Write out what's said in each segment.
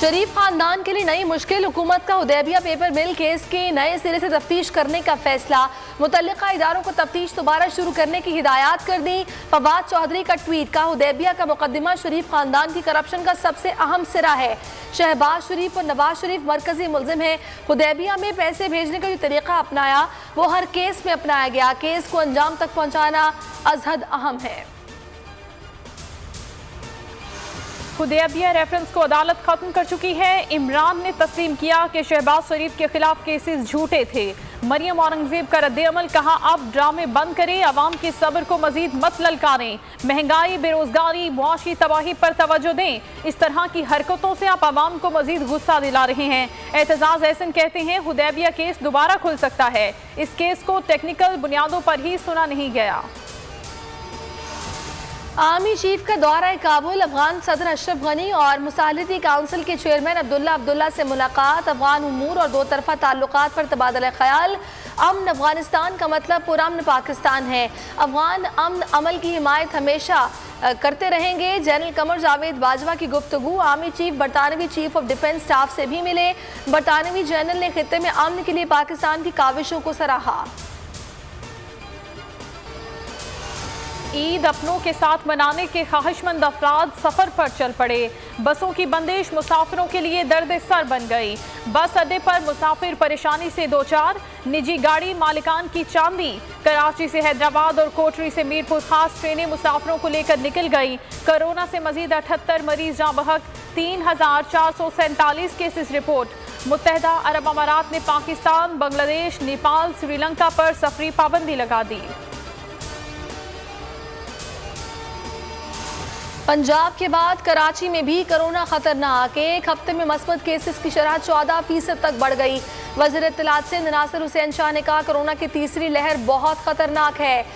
शरीफ खानदान के लिए नई मुश्किल, हुकूमत का हुदैबिया पेपर मिल केस की नए सिरे से तफ्तीश करने का फैसला। मुतल्लिका इदारों को तफ्तीश दोबारा शुरू करने की हिदायत कर दी। फवाद चौधरी का ट्वीट का हुदैबिया का मुकदमा शरीफ खानदान की करप्शन का सबसे अहम सिरा है। शहबाज शरीफ और नवाज शरीफ मरकजी मुल्जिम है। हुदैबिया में पैसे भेजने का जो तरीका अपनाया वो हर केस में अपनाया गया। केस को अंजाम तक पहुँचाना अजहद अहम है। हुदैबिया रेफरेंस को अदालत खत्म कर चुकी है। इमरान ने तस्लीम किया कि शहबाज शरीफ के खिलाफ केसेस झूठे थे। मरियम औरंगजेब का रद्द-ए-अमल, कहा अब ड्रामे बंद करें, अवाम के सब्र को मजीद मत ललकारें। महंगाई, बेरोजगारी, मुआशी तबाही पर तवज्जो दें। इस तरह की हरकतों से आप अवाम को मजीद गुस्सा दिला रहे हैं। एतजाज एहसन कहते हैं हुदैबिया केस दोबारा खुल सकता है। इस केस को टेक्निकल बुनियादों पर ही सुना नहीं गया। आर्मी चीफ का दौरा काबुल, अफगान सदर अशरफ गनी और मुसालिती काउंसिल के चेयरमैन अब्दुल्ला से मुलाकात। अफगान उमूर और दो तरफा ताल्लुकात पर तबादला ख्याल। अमन अफगानिस्तान का मतलब पुरअमन पाकिस्तान है। अफगान अमन अमल की हिमायत हमेशा करते रहेंगे। जनरल कमर जावेद बाजवा की गुफ्तगू। आर्मी चीफ बरतानवी चीफ ऑफ डिफेंस स्टाफ से भी मिले। बरतानवी जनरल ने खित्ते में अमन के लिए पाकिस्तान की काविशों को सराहा। ईद अपनों के साथ मनाने के ख्वाहिशमंद अफराद सफर पर चल पड़े। बसों की बंदिश मुसाफिरों के लिए दर्द सर बन गई। बस अड्डे पर मुसाफिर परेशानी से दो चार। निजी गाड़ी मालिकान की चांदी। कराची से हैदराबाद और कोटरी से मीरपुर खास ट्रेनें मुसाफिरों को लेकर निकल गई। कोरोना से मजीद 78 मरीज जाँ बहक। 3447 केसेस रिपोर्ट। मुत्तहदा अरब अमारात ने पाकिस्तान, बांग्लादेश, नेपाल, श्रीलंका पर सफरी पाबंदी लगा दी। पंजाब के बाद कराची में भी कोरोना खतरनाक। एक हफ्ते में मस्बत केसेस की शरह 14% तक बढ़ गई। वज़ीर इत्तलात से नासिर हुसैन शाह ने कहा कोरोना की तीसरी लहर बहुत खतरनाक है।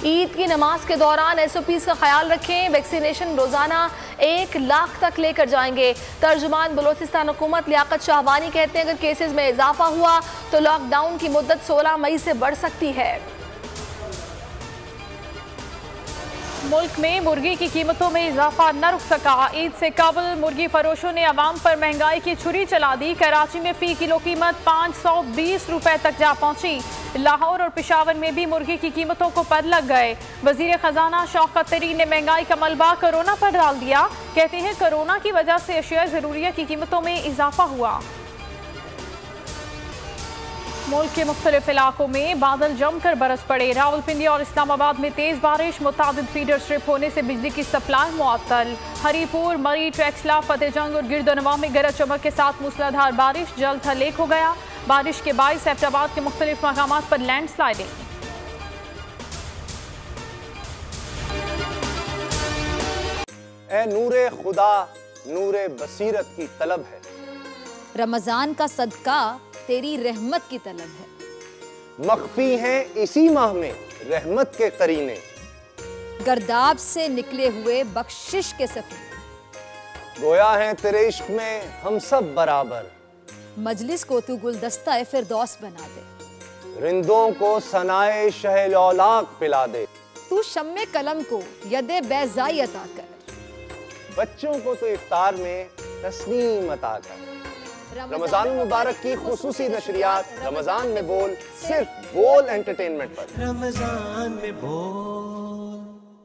ईद की नमाज के दौरान SOPs का ख्याल रखें। वैक्सीनेशन रोजाना 1 लाख तक लेकर जाएंगे। तर्जुमान बलोचिस्तान हुकूमत लियाकत शाहबानी कहते हैं अगर केसेस में इजाफा हुआ तो लॉकडाउन की मुद्दत 16 मई से बढ़ सकती है। मुल्क में मुर्गी की कीमतों में इजाफा न रुक सका। ईद से कबल मुर्गी फरोशों ने अवाम पर महंगाई की छुरी चला दी। कराची में फी किलो कीमत 520 रुपए तक जा पहुंची। लाहौर और पेशावर में भी मुर्गी की कीमतों को पर लग गए। वजीर खजाना शौकत तरीन ने महंगाई का मलबा कोरोना पर डाल दिया। कहते हैं कोरोना की वजह से अशिया ज़रूरिया की कीमतों में इजाफा हुआ। मुल्क के मुख्तलिफ इलाकों में बादल जमकर बरस पड़े। रावलपिंडी और इस्लामाबाद में तेज बारिश, मुतादिद फीडर स्ट्रिप होने से बिजली की सप्लाई मुअत्तल। हरीपुर, मरी, ट्रैक्सला, फतेहजंग और गिरदोनवा में गरज चमक के साथ मूसलाधार बारिश, जल थल लेक हो गया। बारिश के बाइस एबटाबाद के मुख्तलिफ मकामात पर लैंड स्लाइडिंग। ए नूरे खुदा, नूरे बसीरत की तलब है। रमजान का सदका तेरी रहमत की तलब है। मख्फी हैं इसी माह में रहमत के करीने। गर्दाब से निकले हुए बख्शिश के सफीने। गोया है तेरे इश्क में हम सब बराबर। मजलिस को तू गुलदस्ता फिरदौस बना दे। रिंदों को सनाए शहलौलाक पिला दे। तू शम्मे कलम को यदे बैज़ाई अता कर। बच्चों को तो इफ्तार में तस्नीम अता कर। रमजान मुबारक की खुसूसी नशरियात रमजान में बोल, सिर्फ बोल एंटरटेनमेंट पर। रमजान में बोल।